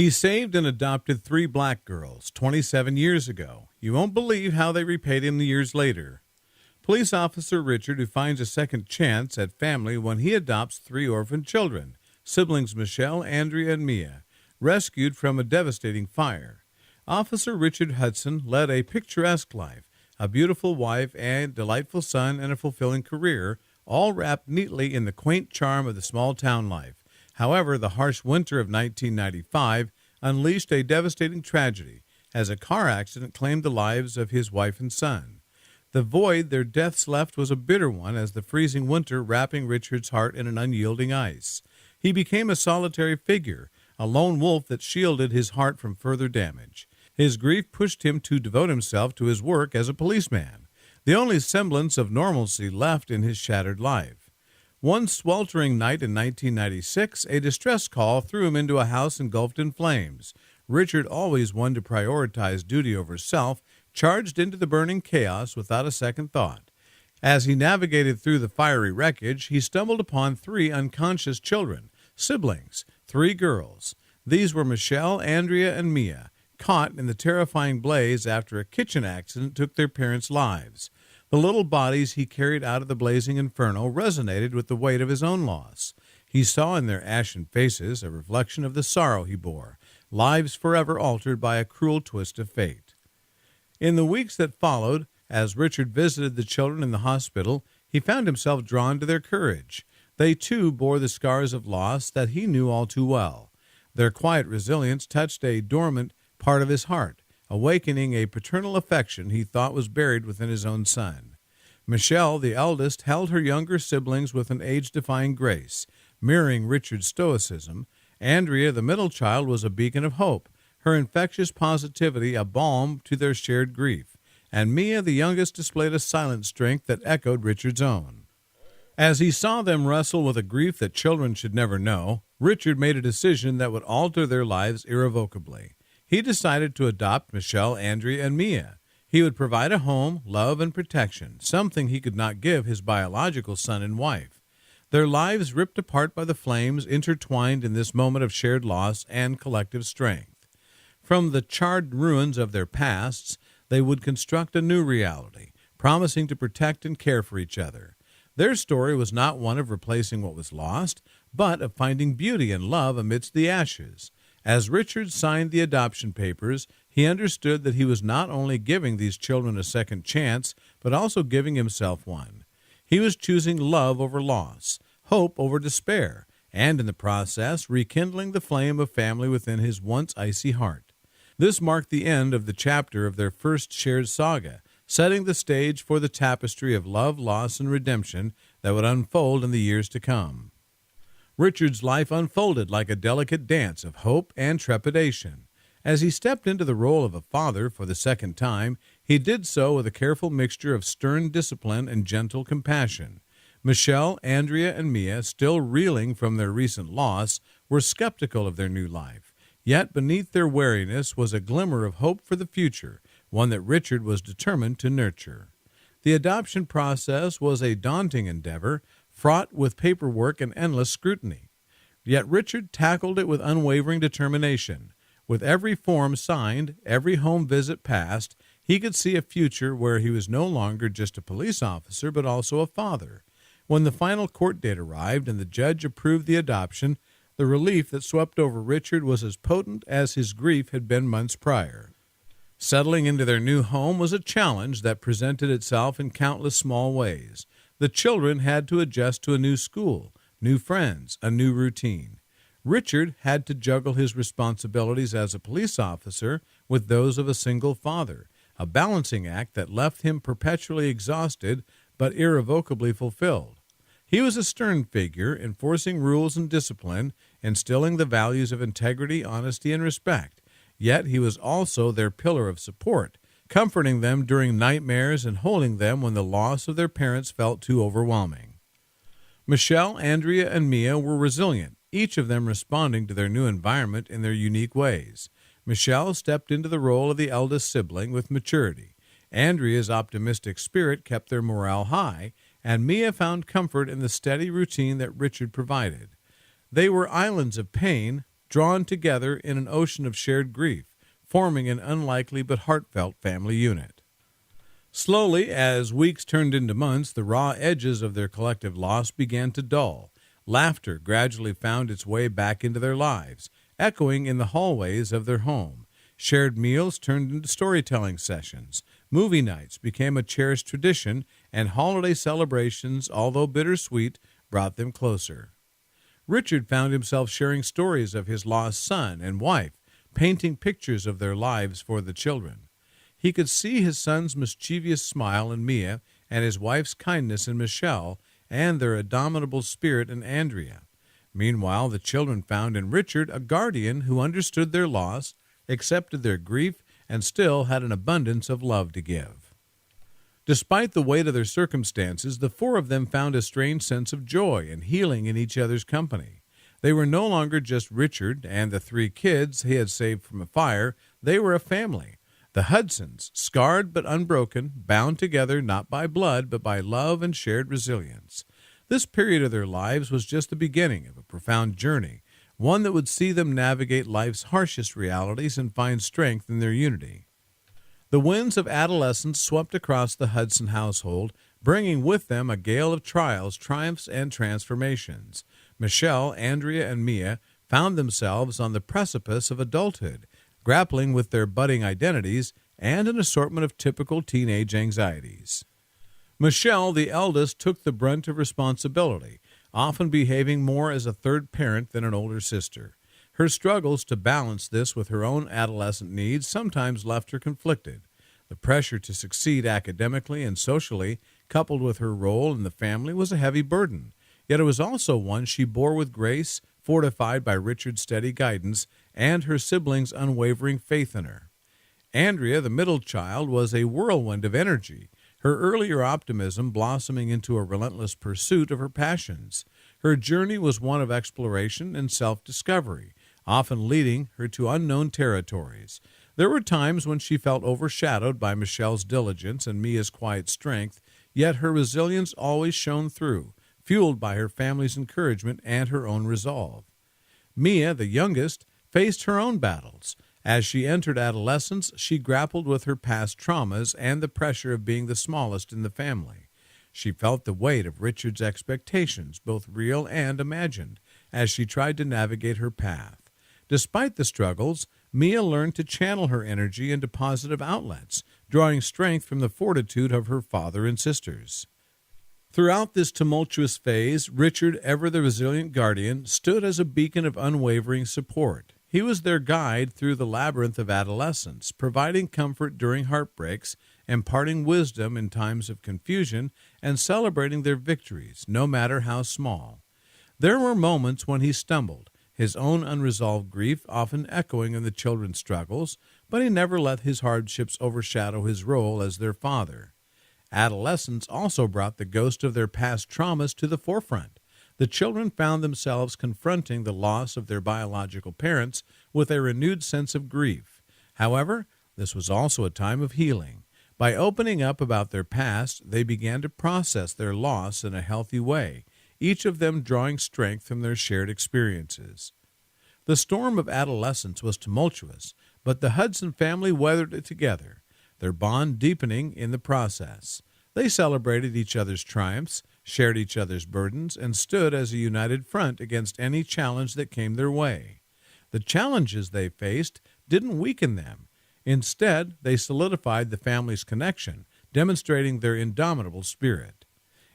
He saved and adopted 3 black girls 27 years ago. You won't believe how they repaid him years later. Police officer Richard, who finds a second chance at family when he adopts 3 orphan children, siblings Michelle, Andrea, and Mia, rescued from a devastating fire. Officer Richard Hudson led a picturesque life, a beautiful wife and delightful son, and a fulfilling career, all wrapped neatly in the quaint charm of the small town life. However, the harsh winter of 1995 unleashed a devastating tragedy as a car accident claimed the lives of his wife and son. The void their deaths left was a bitter one, as the freezing winter wrapping Richard's heart in an unyielding ice. He became a solitary figure, a lone wolf that shielded his heart from further damage. His grief pushed him to devote himself to his work as a policeman, the only semblance of normalcy left in his shattered life. One sweltering night in 1996, a distress call threw him into a house engulfed in flames. Richard, always one to prioritize duty over self, charged into the burning chaos without a second thought. As he navigated through the fiery wreckage, he stumbled upon 3 unconscious children, siblings, 3 girls. These were Michelle, Andrea, and Mia, caught in the terrifying blaze after a kitchen accident took their parents' lives. The little bodies he carried out of the blazing inferno resonated with the weight of his own loss. He saw in their ashen faces a reflection of the sorrow he bore, lives forever altered by a cruel twist of fate. In the weeks that followed, as Richard visited the children in the hospital, he found himself drawn to their courage. They, too, bore the scars of loss that he knew all too well. Their quiet resilience touched a dormant part of his heart, awakening a paternal affection he thought was buried within his own son. Michelle, the eldest, held her younger siblings with an age-defying grace, mirroring Richard's stoicism. Andrea, the middle child, was a beacon of hope, her infectious positivity a balm to their shared grief. And Mia, the youngest, displayed a silent strength that echoed Richard's own. As he saw them wrestle with a grief that children should never know, Richard made a decision that would alter their lives irrevocably. He decided to adopt Michelle, Andrea, and Mia. He would provide a home, love, and protection, something he could not give his biological son and wife. Their lives ripped apart by the flames, intertwined in this moment of shared loss and collective strength. From the charred ruins of their pasts, they would construct a new reality, promising to protect and care for each other. Their story was not one of replacing what was lost, but of finding beauty and love amidst the ashes. As Richard signed the adoption papers, he understood that he was not only giving these children a second chance, but also giving himself one. He was choosing love over loss, hope over despair, and in the process rekindling the flame of family within his once icy heart. This marked the end of the chapter of their first shared saga, setting the stage for the tapestry of love, loss, and redemption that would unfold in the years to come. Richard's life unfolded like a delicate dance of hope and trepidation. As he stepped into the role of a father for the second time, he did so with a careful mixture of stern discipline and gentle compassion. Michelle, Andrea, and Mia, still reeling from their recent loss, were skeptical of their new life. Yet beneath their wariness was a glimmer of hope for the future, one that Richard was determined to nurture. The adoption process was a daunting endeavor, fraught with paperwork and endless scrutiny. Yet Richard tackled it with unwavering determination. With every form signed, every home visit passed, he could see a future where he was no longer just a police officer, but also a father. When the final court date arrived and the judge approved the adoption, the relief that swept over Richard was as potent as his grief had been months prior. Settling into their new home was a challenge that presented itself in countless small ways. The children had to adjust to a new school, new friends, a new routine. Richard had to juggle his responsibilities as a police officer with those of a single father, a balancing act that left him perpetually exhausted but irrevocably fulfilled. He was a stern figure, enforcing rules and discipline, instilling the values of integrity, honesty, and respect. Yet he was also their pillar of support, comforting them during nightmares and holding them when the loss of their parents felt too overwhelming. Michelle, Andrea, and Mia were resilient, each of them responding to their new environment in their unique ways. Michelle stepped into the role of the eldest sibling with maturity. Andrea's optimistic spirit kept their morale high, and Mia found comfort in the steady routine that Richard provided. They were islands of pain, drawn together in an ocean of shared grief, forming an unlikely but heartfelt family unit. Slowly, as weeks turned into months, the raw edges of their collective loss began to dull. Laughter gradually found its way back into their lives, echoing in the hallways of their home. Shared meals turned into storytelling sessions. Movie nights became a cherished tradition, and holiday celebrations, although bittersweet, brought them closer. Richard found himself sharing stories of his lost son and wife, painting pictures of their lives for the children. He could see his son's mischievous smile in Mia and his wife's kindness in Michelle and their indomitable spirit in Andrea. Meanwhile, the children found in Richard a guardian who understood their loss, accepted their grief, and still had an abundance of love to give. Despite the weight of their circumstances, the four of them found a strange sense of joy and healing in each other's company. They were no longer just Richard and the three kids he had saved from a fire. They were a family. The Hudsons, scarred but unbroken, bound together not by blood but by love and shared resilience. This period of their lives was just the beginning of a profound journey, one that would see them navigate life's harshest realities and find strength in their unity. The winds of adolescence swept across the Hudson household, bringing with them a gale of trials, triumphs, and transformations. Michelle, Andrea, and Mia found themselves on the precipice of adulthood, grappling with their budding identities and an assortment of typical teenage anxieties. Michelle, the eldest, took the brunt of responsibility, often behaving more as a third parent than an older sister. Her struggles to balance this with her own adolescent needs sometimes left her conflicted. The pressure to succeed academically and socially, coupled with her role in the family, was a heavy burden. Yet it was also one she bore with grace, fortified by Richard's steady guidance and her siblings' unwavering faith in her. Andrea, the middle child, was a whirlwind of energy, her earlier optimism blossoming into a relentless pursuit of her passions. Her journey was one of exploration and self-discovery, often leading her to unknown territories. There were times when she felt overshadowed by Michelle's diligence and Mia's quiet strength, yet her resilience always shone through, fueled by her family's encouragement and her own resolve. Mia, the youngest, faced her own battles. As she entered adolescence, she grappled with her past traumas and the pressure of being the smallest in the family. She felt the weight of Richard's expectations, both real and imagined, as she tried to navigate her path. Despite the struggles, Mia learned to channel her energy into positive outlets, drawing strength from the fortitude of her father and sisters. Throughout this tumultuous phase, Richard, ever the resilient guardian, stood as a beacon of unwavering support. He was their guide through the labyrinth of adolescence, providing comfort during heartbreaks, imparting wisdom in times of confusion, and celebrating their victories, no matter how small. There were moments when he stumbled, his own unresolved grief often echoing in the children's struggles, but he never let his hardships overshadow his role as their father. Adolescence also brought the ghost of their past traumas to the forefront. The children found themselves confronting the loss of their biological parents with a renewed sense of grief. However, this was also a time of healing. By opening up about their past, they began to process their loss in a healthy way, each of them drawing strength from their shared experiences. The storm of adolescence was tumultuous, but the Hudson family weathered it together, their bond deepening in the process. They celebrated each other's triumphs, shared each other's burdens, and stood as a united front against any challenge that came their way. The challenges they faced didn't weaken them. Instead, they solidified the family's connection, demonstrating their indomitable spirit.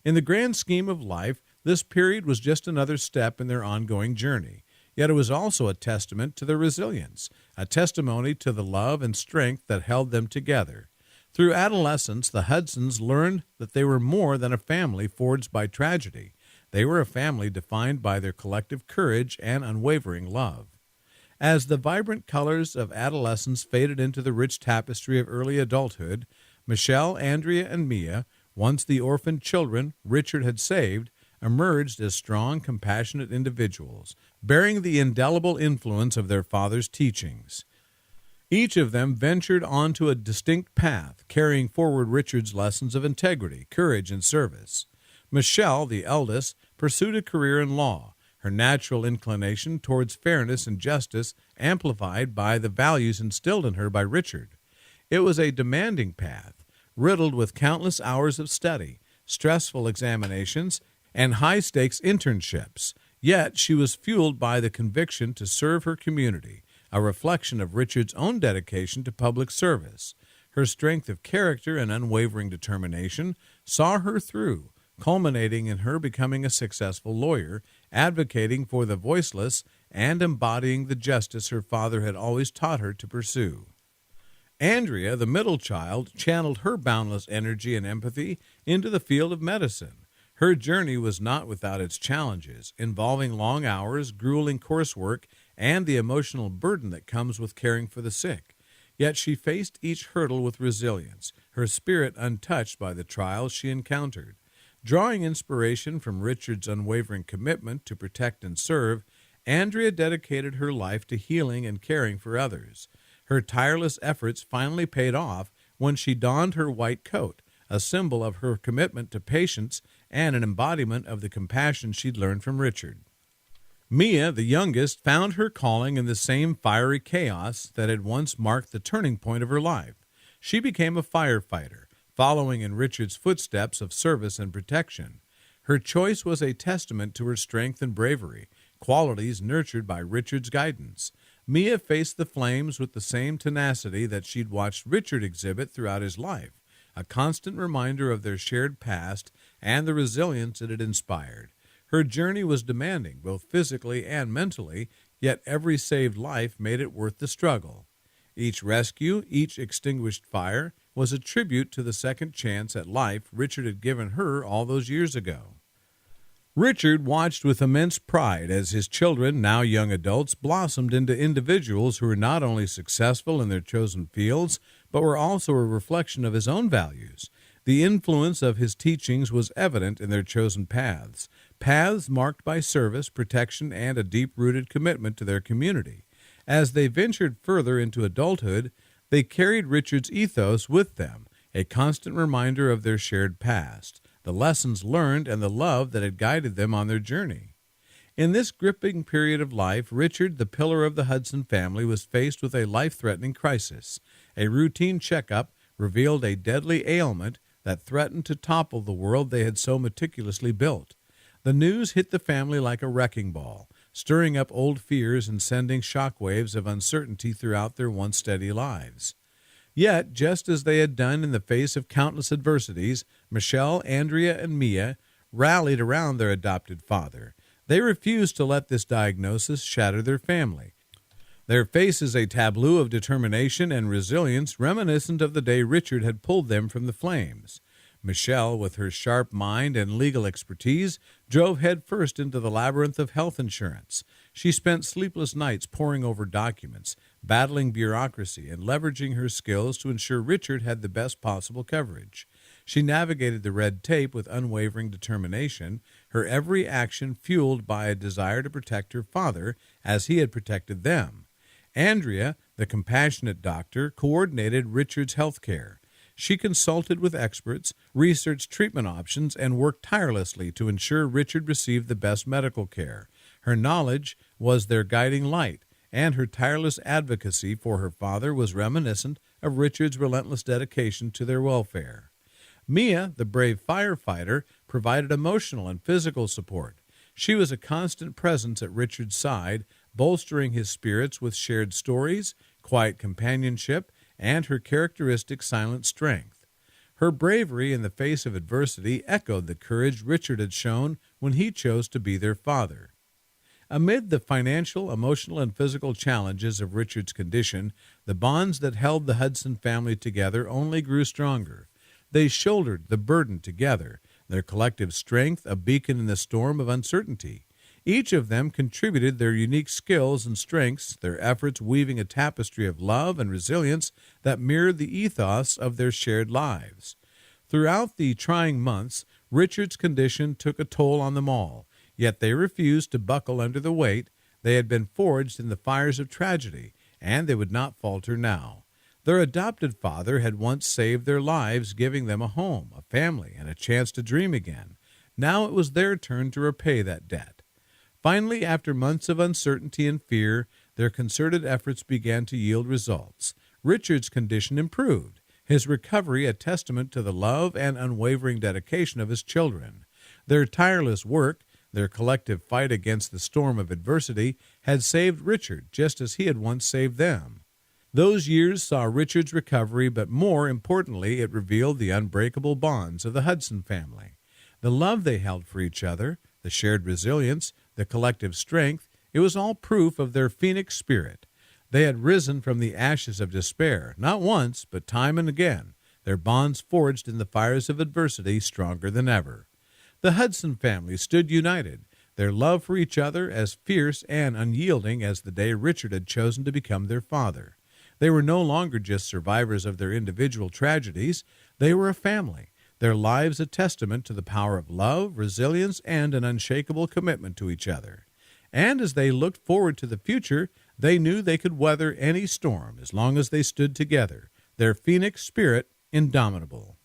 In the grand scheme of life, this period was just another step in their ongoing journey. Yet it was also a testament to their resilience, a testimony to the love and strength that held them together. Through adolescence, the Hudsons learned that they were more than a family forged by tragedy. They were a family defined by their collective courage and unwavering love. As the vibrant colors of adolescence faded into the rich tapestry of early adulthood, Michelle, Andrea, and Mia, once the orphaned children Richard had saved, emerged as strong, compassionate individuals, bearing the indelible influence of their father's teachings. Each of them ventured onto a distinct path, carrying forward Richard's lessons of integrity, courage, and service. Michelle, the eldest, pursued a career in law, her natural inclination towards fairness and justice amplified by the values instilled in her by Richard. It was a demanding path, riddled with countless hours of study, stressful examinations, and high-stakes internships. Yet she was fueled by the conviction to serve her community, a reflection of Richard's own dedication to public service. Her strength of character and unwavering determination saw her through, culminating in her becoming a successful lawyer, advocating for the voiceless and embodying the justice her father had always taught her to pursue. Andrea, the middle child, channeled her boundless energy and empathy into the field of medicine. Her journey was not without its challenges, involving long hours, grueling coursework, and the emotional burden that comes with caring for the sick. Yet she faced each hurdle with resilience, her spirit untouched by the trials she encountered. Drawing inspiration from Richard's unwavering commitment to protect and serve, Andrea dedicated her life to healing and caring for others. Her tireless efforts finally paid off when she donned her white coat, a symbol of her commitment to patience and an embodiment of the compassion she'd learned from Richard. Mia, the youngest, found her calling in the same fiery chaos that had once marked the turning point of her life. She became a firefighter, following in Richard's footsteps of service and protection. Her choice was a testament to her strength and bravery, qualities nurtured by Richard's guidance. Mia faced the flames with the same tenacity that she'd watched Richard exhibit throughout his life, a constant reminder of their shared past and the resilience it had inspired. Her journey was demanding, both physically and mentally, yet every saved life made it worth the struggle. Each rescue, each extinguished fire, was a tribute to the second chance at life Richard had given her all those years ago. Richard watched with immense pride as his children, now young adults, blossomed into individuals who were not only successful in their chosen fields, but were also a reflection of his own values. The influence of his teachings was evident in their chosen paths marked by service, protection, and a deep-rooted commitment to their community. As they ventured further into adulthood, they carried Richard's ethos with them, a constant reminder of their shared past, the lessons learned, and the love that had guided them on their journey. In this gripping period of life, Richard, the pillar of the Hudson family, was faced with a life-threatening crisis. A routine checkup revealed a deadly ailment that threatened to topple the world they had so meticulously built. The news hit the family like a wrecking ball, stirring up old fears and sending shockwaves of uncertainty throughout their once steady lives. Yet, just as they had done in the face of countless adversities, Michelle, Andrea, and Mia rallied around their adopted father. They refused to let this diagnosis shatter their family. Their faces a tableau of determination and resilience reminiscent of the day Richard had pulled them from the flames. Michelle, with her sharp mind and legal expertise, drove headfirst into the labyrinth of health insurance. She spent sleepless nights poring over documents, battling bureaucracy, and leveraging her skills to ensure Richard had the best possible coverage. She navigated the red tape with unwavering determination, her every action fueled by a desire to protect her father as he had protected them. Andrea, the compassionate doctor, coordinated Richard's health care. She consulted with experts, researched treatment options, and worked tirelessly to ensure Richard received the best medical care. Her knowledge was their guiding light, and her tireless advocacy for her father was reminiscent of Richard's relentless dedication to their welfare. Mia, the brave firefighter, provided emotional and physical support. She was a constant presence at Richard's side, bolstering his spirits with shared stories, quiet companionship, and her characteristic silent strength. Her bravery in the face of adversity echoed the courage Richard had shown when he chose to be their father. Amid the financial, emotional, and physical challenges of Richard's condition, the bonds that held the Hudson family together only grew stronger. They shouldered the burden together, their collective strength a beacon in the storm of uncertainty. Each of them contributed their unique skills and strengths, their efforts weaving a tapestry of love and resilience that mirrored the ethos of their shared lives. Throughout the trying months, Richard's condition took a toll on them all, yet they refused to buckle under the weight. They had been forged in the fires of tragedy, and they would not falter now. Their adopted father had once saved their lives, giving them a home, a family, and a chance to dream again. Now it was their turn to repay that debt. Finally, after months of uncertainty and fear, their concerted efforts began to yield results. Richard's condition improved, his recovery a testament to the love and unwavering dedication of his children. Their tireless work, their collective fight against the storm of adversity, had saved Richard just as he had once saved them. Those years saw Richard's recovery, but more importantly, it revealed the unbreakable bonds of the Hudson family. The love they held for each other, the shared resilience, the collective strength, it was all proof of their phoenix spirit. They had risen from the ashes of despair, not once, but time and again, their bonds forged in the fires of adversity stronger than ever. The Hudson family stood united, their love for each other as fierce and unyielding as the day Richard had chosen to become their father. They were no longer just survivors of their individual tragedies. They were a family, their lives a testament to the power of love, resilience, and an unshakable commitment to each other. And as they looked forward to the future, they knew they could weather any storm as long as they stood together, their phoenix spirit indomitable.